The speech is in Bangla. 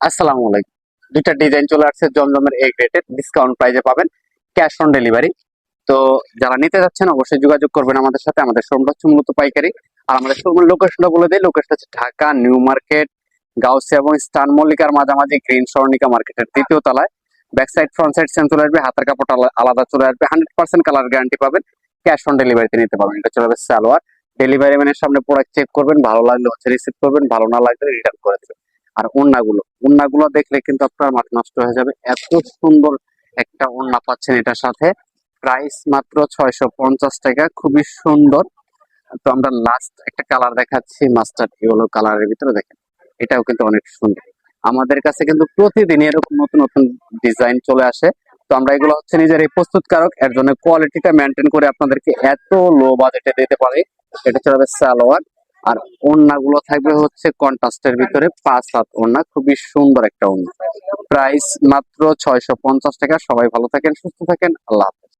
আসসালামু আলাইকুম। দুইটা ডিজাইন চলে আসছে জমজমের এই গ্রেডের, ডিসকাউন্ট প্রাইজে পাবেন, ক্যাশ অন ডেলিভারি। তো যারা নিতে যাচ্ছেন অবশ্যই যোগাযোগ করবেন আমাদের সাথে। আমাদের শোরুমটা হচ্ছে মূলত পাইকারি। আর আমাদের শোরুমের লোকেশনটা বলে দিই, লোকেশনটা হচ্ছে ঢাকা নিউ মার্কেট, গাউসিয়া এবং স্টান মল্লিকার মাঝামাঝি, গ্রিন স্বর্ণিকা মার্কেটের তৃতীয় তলায়। Back side front side same চলে আসবে, হাতের কাপড় আলাদা চলে আসবে, 100% কালার গ্যারান্টি পাবেন, ক্যাশ অন ডেলিভারিতে নিতে পারবেন। এটা চলে আসবে সালোয়ার। ডেলিভারি ম্যানের সামনে প্রোডাক্ট চেক করবেন, ভালো লাগলে হচ্ছে রিসিভ করবেন, ভালো না লাগলে রিটার্ন করে দেবেন। আর ওড়নাগুলো দেখলে কিন্তু আপনার মাথা নষ্ট হয়ে যাবে, এত সুন্দর একটা ওড়না পাচ্ছেন এটার সাথে। প্রাইস মাত্র 650 টাকা, খুবই সুন্দর। তো আমরা লাস্ট একটা কালার দেখাচ্ছি, মাস্টার্ড ইয়েলো কালারের ভিতরে, দেখেন এটাও কিন্তু অনেক সুন্দর। আমাদের কাছে কিন্তু প্রতিদিন এরকম নতুন নতুন ডিজাইন চলে আসে। তো আমরা এগুলো হচ্ছে নিজের এই প্রস্তুতকারক, এর জন্য কোয়ালিটিটা মেনটেন করে আপনাদেরকে এত লো বাজেটে দিতে পারি। এটা চলবে সালোয়ার। আর ওড়নাগুলো থাকবে হচ্ছে কন্ট্রাস্টের ভিতরে, 5 হাত ওড়না, খুবই সুন্দর একটা ওড়না। প্রাইস মাত্র 650 টাকা। সবাই ভালো থাকেন, সুস্থ থাকেন, আল্লাহ হাফেজ।